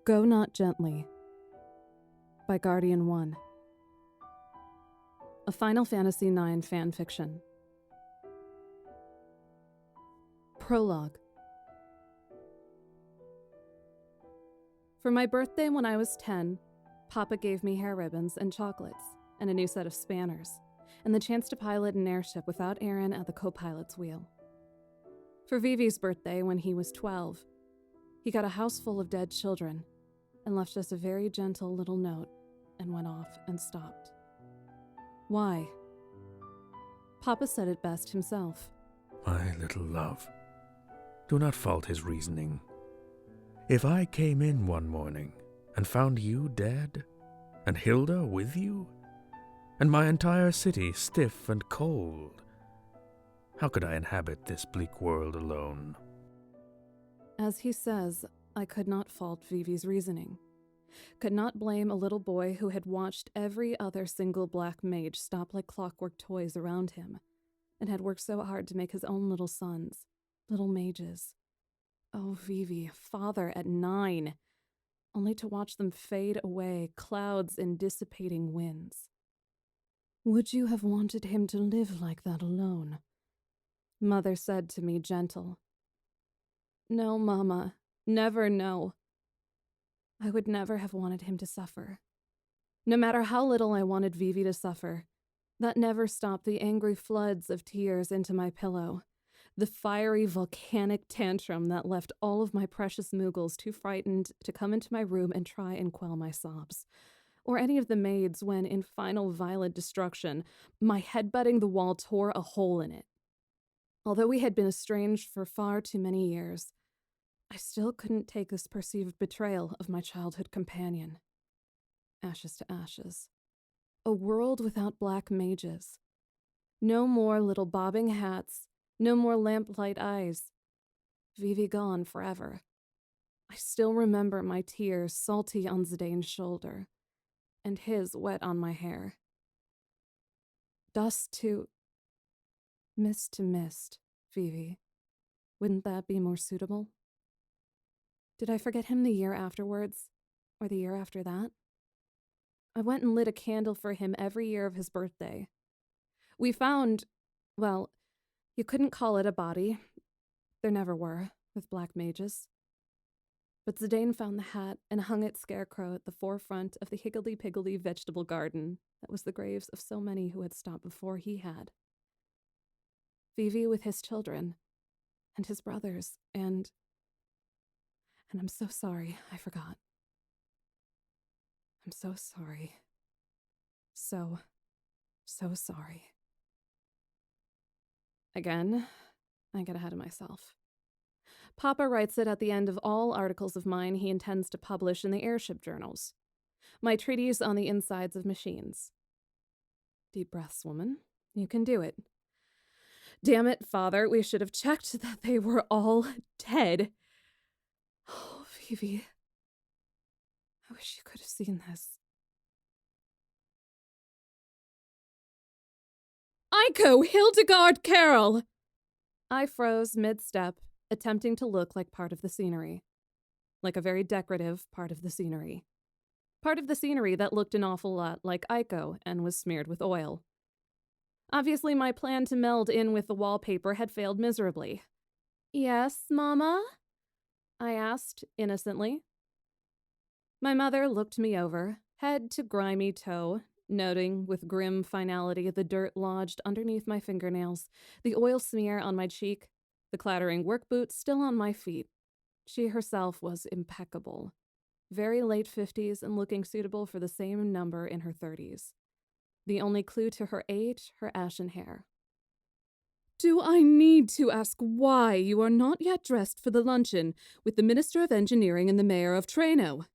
Go Not Gently by Guardian 1. A Final Fantasy IX fanfiction. Prologue. For my birthday when I was 10, Papa gave me hair ribbons and chocolates, and a new set of spanners, and the chance to pilot an airship without Aaron at the co-pilot's wheel. For Vivi's birthday when he was 12, he got a house full of dead children, and left us a very gentle little note, and went off and stopped. Why? Papa said it best himself. My little love, do not fault his reasoning. If I came in one morning and found you dead, and Hilda with you, and my entire city stiff and cold, how could I inhabit this bleak world alone? As he says, I could not fault Vivi's reasoning. Could not blame a little boy who had watched every other single black mage stop like clockwork toys around him, and had worked so hard to make his own little sons, little mages. Oh, Vivi, father at 9, only to watch them fade away, clouds in dissipating winds. Would you have wanted him to live like that alone? Mother said to me, gentle. No, Mama, never no. I would never have wanted him to suffer. No matter how little I wanted Vivi to suffer, that never stopped the angry floods of tears into my pillow, the fiery volcanic tantrum that left all of my precious Moogles too frightened to come into my room and try and quell my sobs, or any of the maids when, in final violent destruction, my headbutting the wall tore a hole in it. Although we had been estranged for far too many years, I still couldn't take this perceived betrayal of my childhood companion. Ashes to ashes. A world without black mages. No more little bobbing hats, no more lamplight eyes. Vivi gone forever. I still remember my tears salty on Zidane's shoulder, and his wet on my hair. Dust to mist, Vivi. Wouldn't that be more suitable? Did I forget him the year afterwards? Or the year after that? I went and lit a candle for him every year of his birthday. We found, well, you couldn't call it a body. There never were, with black mages. But Zidane found the hat and hung it scarecrow at the forefront of the higgledy-piggledy vegetable garden that was the graves of so many who had stopped before he had. Vivi with his children, and his brothers, and I'm so sorry, I forgot. I'm so sorry. So sorry. Again, I get ahead of myself. Papa writes it at the end of all articles of mine he intends to publish in the airship journals. My treatise on the insides of machines. Deep breaths, woman. You can do it. Damn it, Father, we should have checked that they were all dead. Oh, Vivi. I wish you could have seen this. Eiko Carol! I froze mid-step, attempting to look like part of the scenery. Like a very decorative part of the scenery. Part of the scenery that looked an awful lot like Eiko and was smeared with oil. Obviously, my plan to meld in with the wallpaper had failed miserably. Yes, Mama? I asked, innocently. My mother looked me over, head to grimy toe, noting with grim finality the dirt lodged underneath my fingernails, the oil smear on my cheek, the clattering work boots still on my feet. She herself was impeccable. Very late 50s and looking suitable for the same number in her 30s. The only clue to her age, her ashen hair. Do I need to ask why you are not yet dressed for the luncheon with the Minister of Engineering and the Mayor of Treno?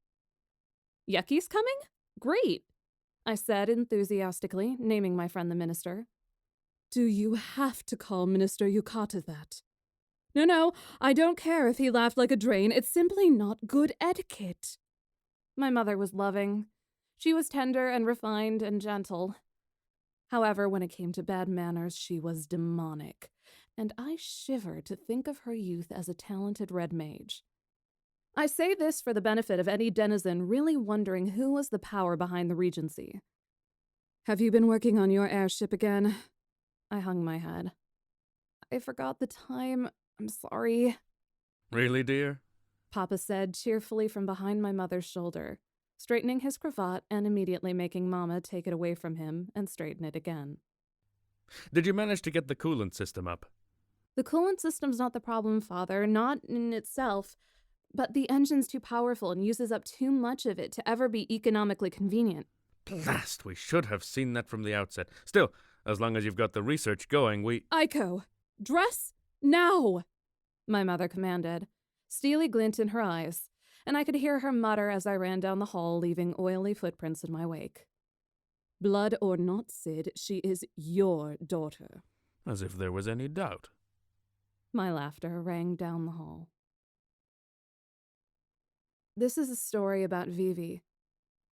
Yucky's coming? Great, I said enthusiastically, naming my friend the Minister. Do you have to call Minister Yukata that? No, I don't care if he laughed like a drain. It's simply not good etiquette. My mother was loving. She was tender and refined and gentle. However, when it came to bad manners, she was demonic, and I shivered to think of her youth as a talented red mage. I say this for the benefit of any denizen really wondering who was the power behind the Regency. Have you been working on your airship again? I hung my head. I forgot the time. I'm sorry. Really, dear? Papa said cheerfully from behind my mother's shoulder, straightening his cravat and immediately making Mama take it away from him and straighten it again. Did you manage to get the coolant system up? The coolant system's not the problem, Father, not in itself, but the engine's too powerful and uses up too much of it to ever be economically convenient. Blast, we should have seen that from the outset. Still, as long as you've got the research going, Eiko, dress now! My mother commanded, steely glint in her eyes, and I could hear her mutter as I ran down the hall, leaving oily footprints in my wake. Blood or not, Sid, she is your daughter. As if there was any doubt. My laughter rang down the hall. This is a story about Vivi,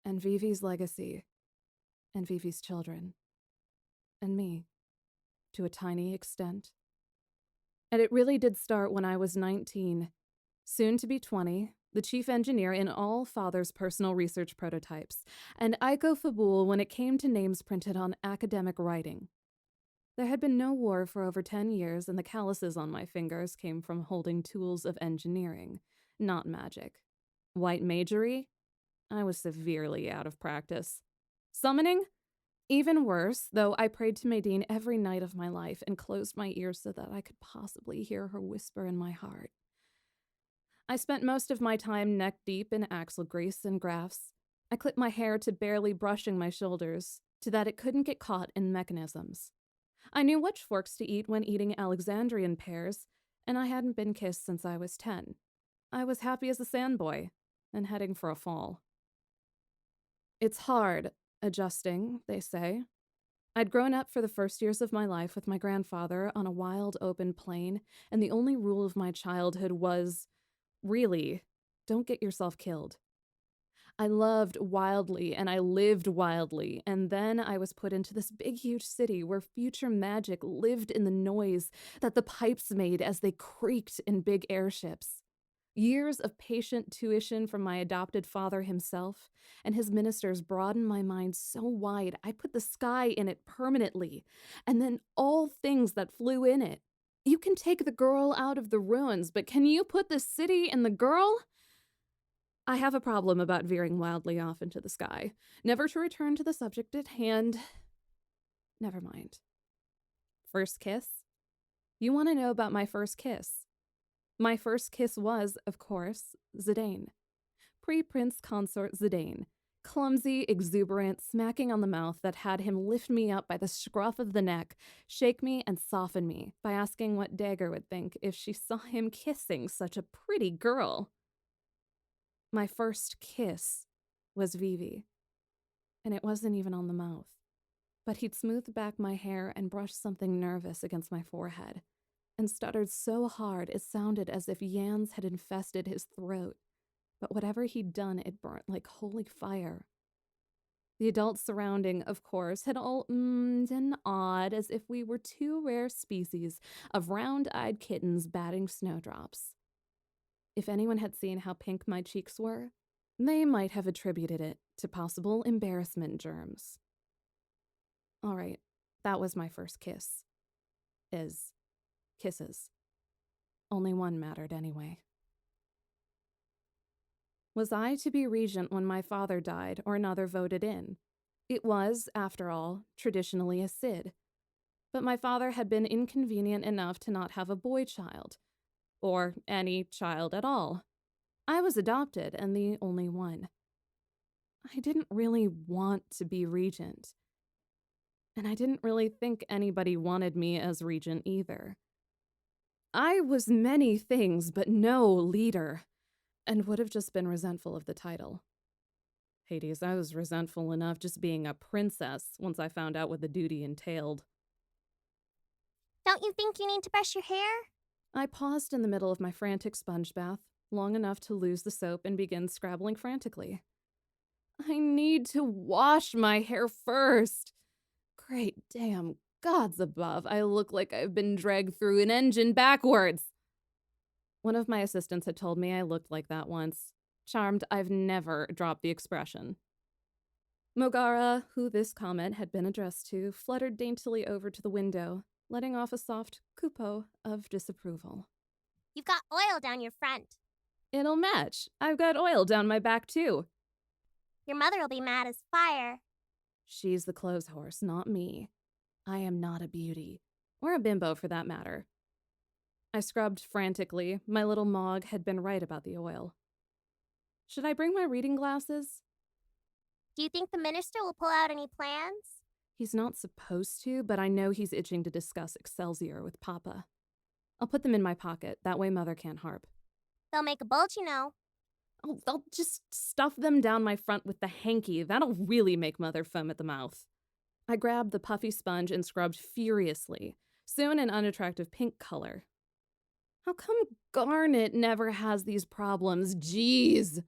and Vivi's legacy, and Vivi's children, and me, to a tiny extent. And it really did start when I was 19, soon to be 20, the chief engineer in all Father's personal research prototypes, and Eiko Fabul when it came to names printed on academic writing. There had been no war for over 10 years, and the calluses on my fingers came from holding tools of engineering, not magic. White magery? I was severely out of practice. Summoning? Even worse, though I prayed to Nadine every night of my life and closed my ears so that I could possibly hear her whisper in my heart. I spent most of my time neck deep in axle grease and graphs. I clipped my hair to barely brushing my shoulders, to that it couldn't get caught in mechanisms. I knew which forks to eat when eating Alexandrian pears, and I hadn't been kissed since I was 10. I was happy as a sandboy, and heading for a fall. It's hard, adjusting, they say. I'd grown up for the first years of my life with my grandfather on a wild open plain, and the only rule of my childhood was, really, don't get yourself killed. I loved wildly and I lived wildly, and then I was put into this big, huge city where future magic lived in the noise that the pipes made as they creaked in big airships. Years of patient tuition from my adopted father himself and his ministers broadened my mind so wide I put the sky in it permanently, and then all things that flew in it. You can take the girl out of the ruins, but can you put the city in the girl? I have a problem about veering wildly off into the sky, never to return to the subject at hand. Never mind. First kiss? You want to know about my first kiss? My first kiss was, of course, Zidane. Pre-Prince Consort Zidane. Clumsy, exuberant, smacking on the mouth that had him lift me up by the scruff of the neck, shake me and soften me by asking what Dagger would think if she saw him kissing such a pretty girl. My first kiss was Vivi, and it wasn't even on the mouth. But he'd smoothed back my hair and brushed something nervous against my forehead, and stuttered so hard it sounded as if yams had infested his throat. But whatever he'd done, it burnt like holy fire. The adults surrounding, of course, had all ummed and awed as if we were two rare species of round-eyed kittens batting snowdrops. If anyone had seen how pink my cheeks were, they might have attributed it to possible embarrassment germs. All right, that was my first kiss. Kisses. Only one mattered anyway. Was I to be regent when my father died or another voted in? It was, after all, traditionally a Cid. But my father had been inconvenient enough to not have a boy child, or any child at all. I was adopted and the only one. I didn't really want to be regent. And I didn't really think anybody wanted me as regent either. I was many things, but no leader, and would have just been resentful of the title. Hades, I was resentful enough just being a princess once I found out what the duty entailed. Don't you think you need to brush your hair? I paused in the middle of my frantic sponge bath, long enough to lose the soap and begin scrabbling frantically. I need to wash my hair first. Great damn gods above, I look like I've been dragged through an engine backwards. One of my assistants had told me I looked like that once. Charmed, I've never dropped the expression. Mogara, who this comment had been addressed to, fluttered daintily over to the window, letting off a soft kupo of disapproval. You've got oil down your front. It'll match. I've got oil down my back, too. Your mother will be mad as fire. She's the clothes horse, not me. I am not a beauty. Or a bimbo, for that matter. I scrubbed frantically. My little Mog had been right about the oil. Should I bring my reading glasses? Do you think the minister will pull out any plans? He's not supposed to, but I know he's itching to discuss Excelsior with Papa. I'll put them in my pocket. That way Mother can't harp. They'll make a bulge, you know. Oh, I'll just stuff them down my front with the hanky. That'll really make Mother foam at the mouth. I grabbed the puffy sponge and scrubbed furiously, soon an unattractive pink color. How come Garnet never has these problems? Jeez!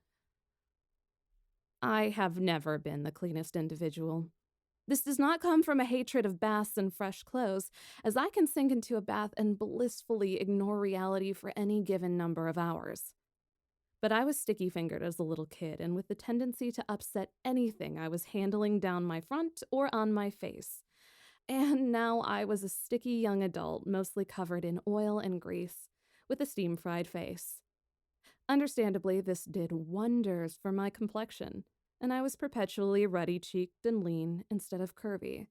I have never been the cleanest individual. This does not come from a hatred of baths and fresh clothes, as I can sink into a bath and blissfully ignore reality for any given number of hours. But I was sticky-fingered as a little kid, and with the tendency to upset anything I was handling down my front or on my face. And now I was a sticky young adult, mostly covered in oil and grease, with a steam-fried face. Understandably, this did wonders for my complexion, and I was perpetually ruddy-cheeked and lean instead of curvy,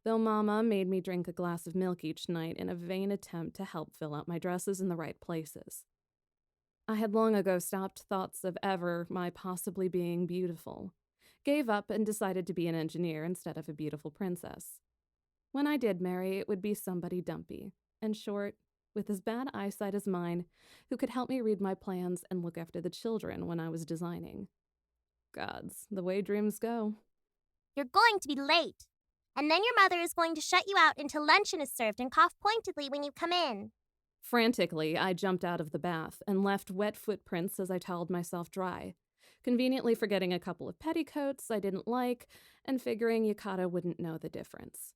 though Mama made me drink a glass of milk each night in a vain attempt to help fill out my dresses in the right places. I had long ago stopped thoughts of ever my possibly being beautiful, gave up and decided to be an engineer instead of a beautiful princess. When I did marry, it would be somebody dumpy and short, with as bad eyesight as mine, who could help me read my plans and look after the children when I was designing. Gods, the way dreams go. You're going to be late. And then your mother is going to shut you out until luncheon is served and cough pointedly when you come in. Frantically, I jumped out of the bath and left wet footprints as I toweled myself dry, conveniently forgetting a couple of petticoats I didn't like and figuring Yukata wouldn't know the difference.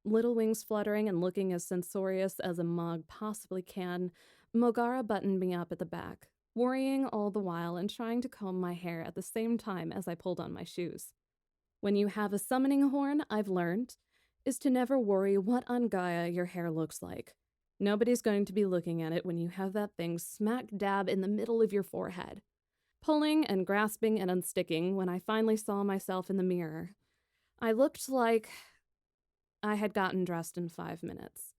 Little wings fluttering and looking as censorious as a Mog possibly can, Mogara buttoned me up at the back, worrying all the while and trying to comb my hair at the same time as I pulled on my shoes. When you have a summoning horn, I've learned, is to never worry what on Gaia your hair looks like. Nobody's going to be looking at it when you have that thing smack dab in the middle of your forehead. Pulling and grasping and unsticking when I finally saw myself in the mirror, I looked like I had gotten dressed in 5 minutes.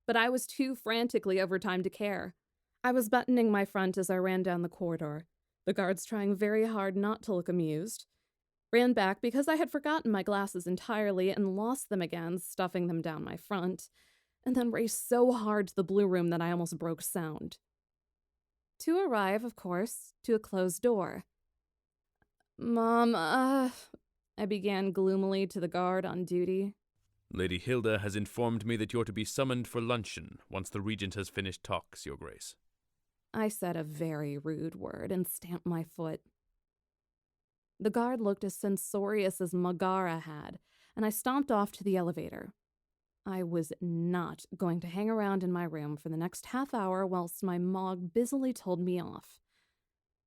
But I was too frantically overtimed to care. I was buttoning my front as I ran down the corridor, the guards trying very hard not to look amused. Ran back because I had forgotten my glasses entirely and lost them again, stuffing them down my front, and then raced so hard to the blue room that I almost broke sound. To arrive, of course, to a closed door. Mom, I began gloomily to the guard on duty. Lady Hilda has informed me that you're to be summoned for luncheon once the regent has finished talks, Your Grace. I said a very rude word and stamped my foot. The guard looked as censorious as Mogara had, and I stomped off to the elevator. I was not going to hang around in my room for the next half hour whilst my Mog busily told me off.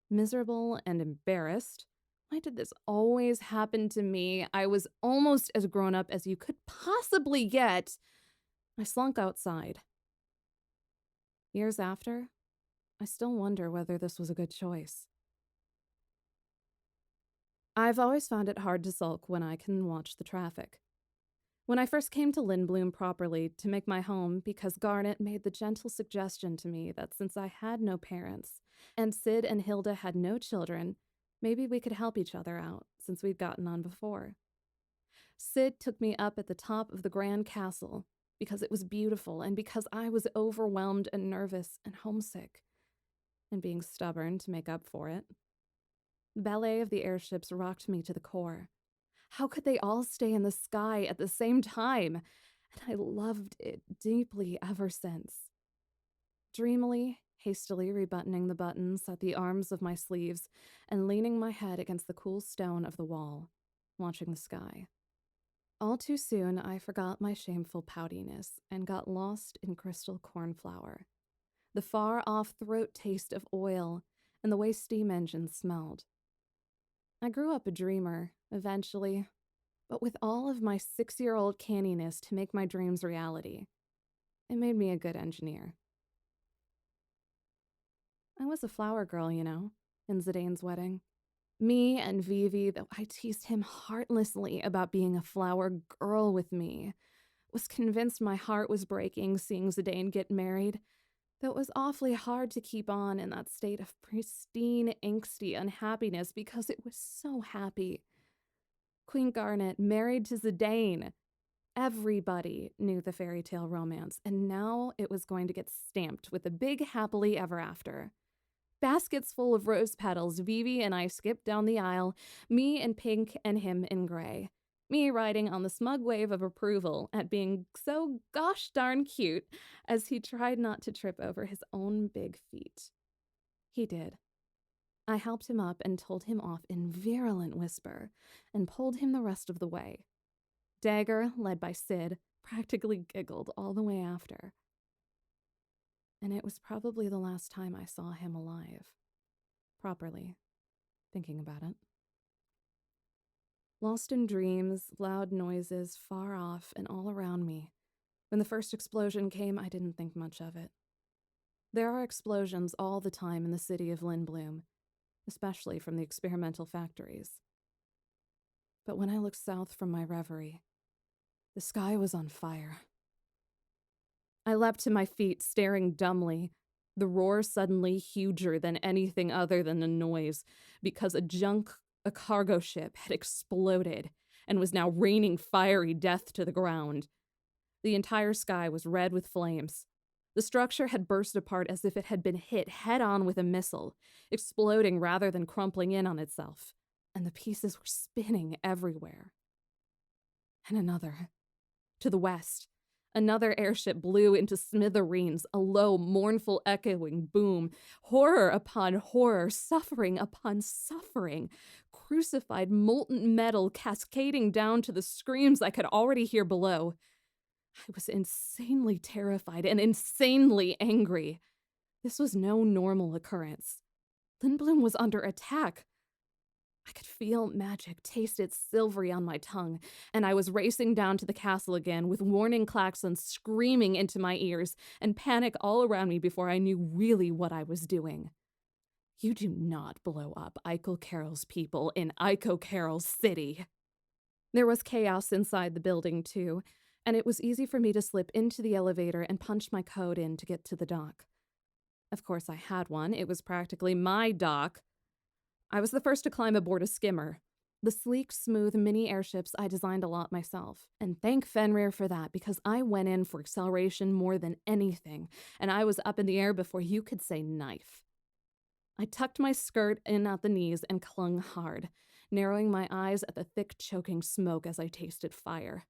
Miserable and embarrassed, why did this always happen to me? I was almost as grown up as you could possibly get. I slunk outside. Years after, I still wonder whether this was a good choice. I've always found it hard to sulk when I can watch the traffic. When I first came to Lindblom properly to make my home, because Garnet made the gentle suggestion to me that since I had no parents, and Sid and Hilda had no children, maybe we could help each other out, since we'd gotten on before. Sid took me up at the top of the grand castle, because it was beautiful, and because I was overwhelmed and nervous and homesick, and being stubborn to make up for it. The ballet of the airships rocked me to the core. How could they all stay in the sky at the same time? And I loved it deeply ever since. Dreamily, hastily rebuttoning the buttons at the arms of my sleeves and leaning my head against the cool stone of the wall, watching the sky. All too soon, I forgot my shameful poutiness and got lost in crystal cornflower. the far-off throat taste of oil, and the way steam engines smelled. I grew up a dreamer, eventually, but with all of my 6-year-old canniness to make my dreams reality. It made me a good engineer. I was a flower girl, in Zidane's wedding. Me and Vivi, though I teased him heartlessly about being a flower girl with me, was convinced my heart was breaking seeing Zidane get married, though it was awfully hard to keep on in that state of pristine, angsty unhappiness because it was so happy. Queen Garnet married to Zidane. Everybody knew the fairy tale romance, and now it was going to get stamped with a big happily ever after. Baskets full of rose petals, Vivi and I skipped down the aisle, me in pink and him in gray. Me riding on the smug wave of approval at being so gosh darn cute as he tried not to trip over his own big feet. He did. I helped him up and told him off in virulent whisper and pulled him the rest of the way. Dagger, led by Sid, practically giggled all the way after. And it was probably the last time I saw him alive. Properly, thinking about it. Lost in dreams, loud noises far off and all around me. When the first explosion came, I didn't think much of it. There are explosions all the time in the city of Lindblom, especially from the experimental factories. But when I looked south from my reverie, the sky was on fire. I leapt to my feet, staring dumbly, the roar suddenly huger than anything other than the noise, because a cargo ship had exploded and was now raining fiery death to the ground. The entire sky was red with flames. The structure had burst apart as if it had been hit head-on with a missile, exploding rather than crumpling in on itself, and the pieces were spinning everywhere. And another. To the west, another airship blew into smithereens, a low, mournful, echoing boom. Horror upon horror, suffering upon suffering. Crucified molten metal cascading down to the screams I could already hear below. I was insanely terrified and insanely angry. This was no normal occurrence. Lindblom was under attack. I could feel magic taste it silvery on my tongue, and I was racing down to the castle again with warning klaxons screaming into my ears and panic all around me before I knew really what I was doing. You do not blow up Eiko Carol's people in Eiko Carol's city. There was chaos inside the building, too, and it was easy for me to slip into the elevator and punch my code in to get to the dock. Of course I had one. It was practically my dock. I was the first to climb aboard a skimmer. The sleek, smooth mini airships I designed a lot myself. And thank Fenrir for that, because I went in for acceleration more than anything, and I was up in the air before you could say knife. I tucked my skirt in at the knees and clung hard, narrowing my eyes at the thick, choking smoke as I tasted fire.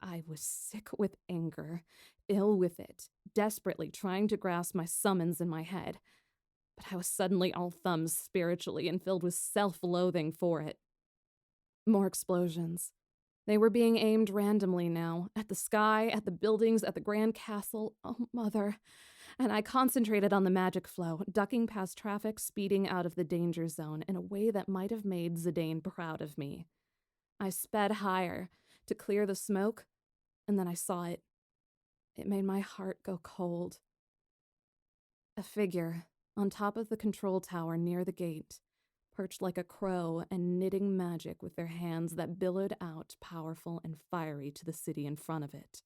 I was sick with anger, ill with it, desperately trying to grasp my summons in my head. But I was suddenly all thumbs spiritually and filled with self-loathing for it. More explosions. They were being aimed randomly now, at the sky, at the buildings, at the Grand Castle. Oh, Mother. And I concentrated on the magic flow, ducking past traffic, speeding out of the danger zone in a way that might have made Zidane proud of me. I sped higher to clear the smoke, and then I saw it. It made my heart go cold. A figure on top of the control tower near the gate, perched like a crow and knitting magic with their hands that billowed out powerful and fiery to the city in front of it.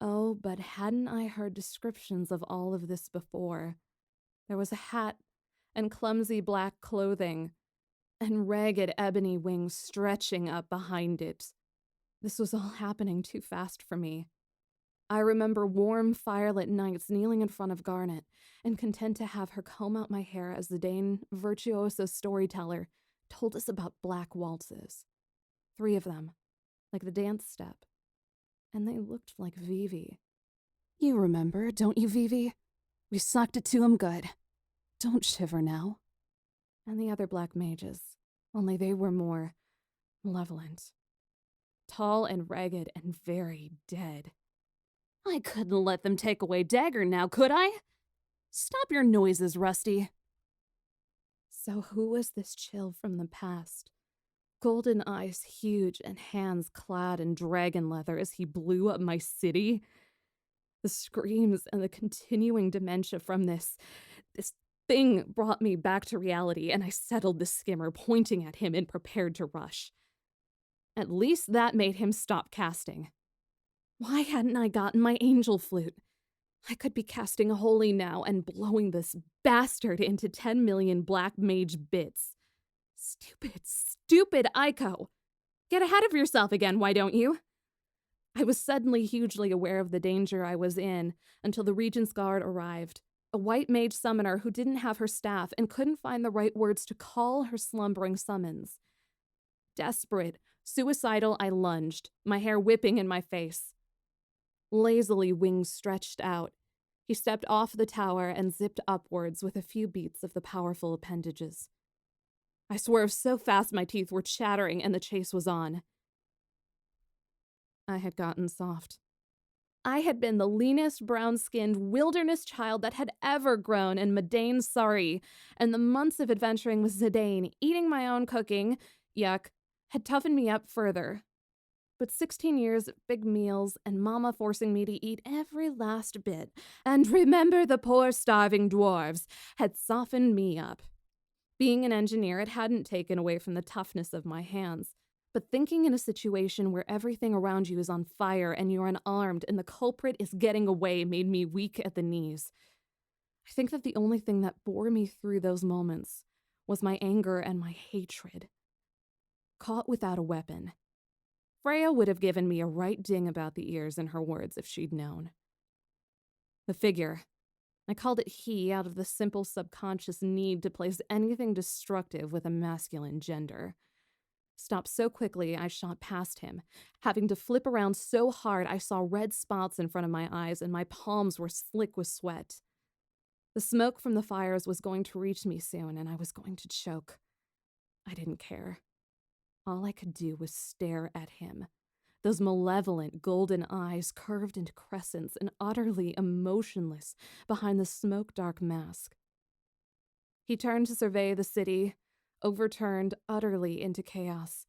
Oh, but hadn't I heard descriptions of all of this before? There was a hat and clumsy black clothing and ragged ebony wings stretching up behind it. This was all happening too fast for me. I remember warm, firelit nights kneeling in front of Garnet and content to have her comb out my hair as the Dane, virtuoso storyteller, told us about black waltzes. 3 of them, like the dance step. And they looked like Vivi. You remember, don't you, Vivi? We sucked it to 'em good. Don't shiver now. And the other black mages, only they were more malevolent. Tall and ragged and very dead. I couldn't let them take away Dagger now, could I? Stop your noises, Rusty. So who was this chill from the past? Golden eyes huge and hands clad in dragon leather as he blew up my city? The screams and the continuing dementia from this thing brought me back to reality, and I settled the skimmer, pointing at him and prepared to rush. At least that made him stop casting. Why hadn't I gotten my angel flute? I could be casting holy now and blowing this bastard into 10 million black mage bits. Stupid, stupid Eiko! Get ahead of yourself again, why don't you? I was suddenly hugely aware of the danger I was in until the Regent's Guard arrived. A white mage summoner who didn't have her staff and couldn't find the right words to call her slumbering summons. Desperate, suicidal, I lunged, my hair whipping in my face. Lazily, wings stretched out. He stepped off the tower and zipped upwards with a few beats of the powerful appendages. I swerved so fast my teeth were chattering and the chase was on. I had gotten soft. I had been the leanest, brown-skinned wilderness child that had ever grown in Madain, Surrey, and the months of adventuring with Zidane, eating my own cooking, yuck, had toughened me up further. But 16 years of big meals and Mama forcing me to eat every last bit, and remember the poor starving dwarves, had softened me up. Being an engineer, it hadn't taken away from the toughness of my hands. But thinking in a situation where everything around you is on fire and you're unarmed and the culprit is getting away made me weak at the knees. I think that the only thing that bore me through those moments was my anger and my hatred. Caught without a weapon. Freya would have given me a right ding about the ears in her words if she'd known. The figure. I called it he out of the simple subconscious need to place anything destructive with a masculine gender. Stopped so quickly I shot past him, having to flip around so hard I saw red spots in front of my eyes and my palms were slick with sweat. The smoke from the fires was going to reach me soon and I was going to choke. I didn't care. All I could do was stare at him. Those malevolent golden eyes curved into crescents and utterly emotionless behind the smoke-dark mask. He turned to survey the city, overturned utterly into chaos,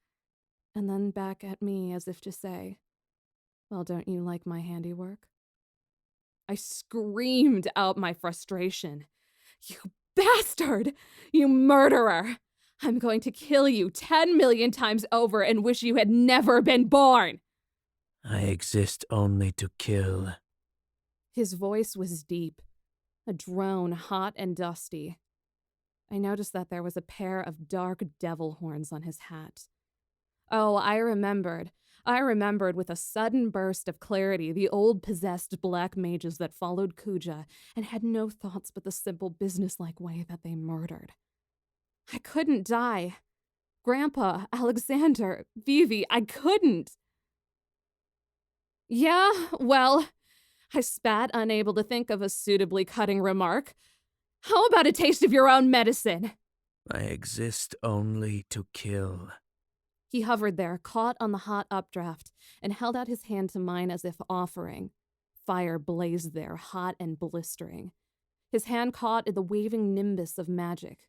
and then back at me as if to say, "Well, don't you like my handiwork?" I screamed out my frustration. "You bastard! You murderer! I'm going to kill you 10 million times over and wish you had never been born!" I exist only to kill. His voice was deep, a drone hot and dusty. I noticed that there was a pair of dark devil horns on his hat. Oh, I remembered with a sudden burst of clarity the old possessed black mages that followed Kuja and had no thoughts but the simple businesslike way that they murdered. I couldn't die. Grandpa, Alexander, Vivi, I couldn't. "Yeah, well," I spat, unable to think of a suitably cutting remark. "How about a taste of your own medicine?" I exist only to kill. He hovered there, caught on the hot updraft, and held out his hand to mine as if offering. Fire blazed there, hot and blistering. His hand caught in the waving nimbus of magic.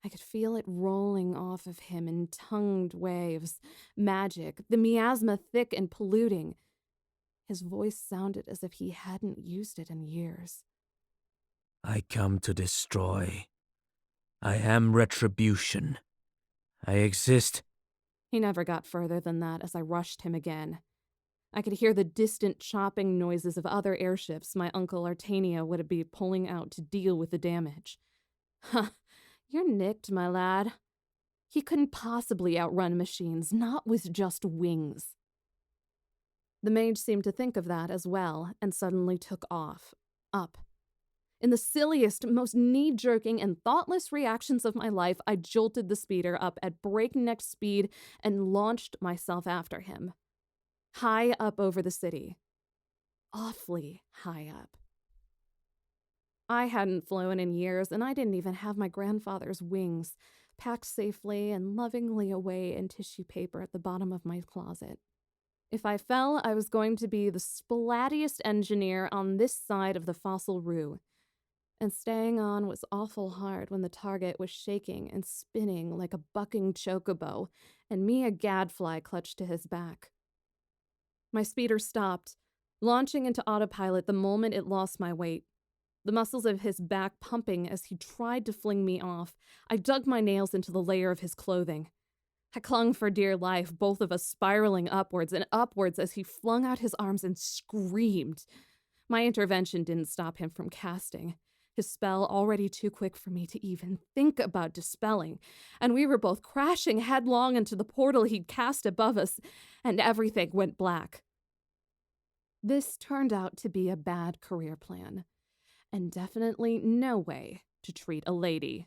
I could feel it rolling off of him in tongued waves. Magic, the miasma thick and polluting. His voice sounded as if he hadn't used it in years. I come to destroy. I am retribution. I exist. He never got further than that as I rushed him again. I could hear the distant chopping noises of other airships my Uncle Artania would be pulling out to deal with the damage. Huh, you're nicked, my lad. He couldn't possibly outrun machines, not with just wings. The mage seemed to think of that as well, and suddenly took off, up. In the silliest, most knee-jerking, and thoughtless reactions of my life, I jolted the speeder up at breakneck speed and launched myself after him. High up over the city. Awfully high up. I hadn't flown in years, and I didn't even have my grandfather's wings, packed safely and lovingly away in tissue paper at the bottom of my closet. If I fell, I was going to be the splattiest engineer on this side of the fossil rue. And staying on was awful hard when the target was shaking and spinning like a bucking chocobo, and me a gadfly clutched to his back. My speeder stopped, launching into autopilot the moment it lost my weight. The muscles of his back pumping as he tried to fling me off. I dug my nails into the layer of his clothing. I clung for dear life, both of us spiraling upwards and upwards as he flung out his arms and screamed. My intervention didn't stop him from casting, his spell already too quick for me to even think about dispelling, and we were both crashing headlong into the portal he'd cast above us, and everything went black. This turned out to be a bad career plan, and definitely no way to treat a lady.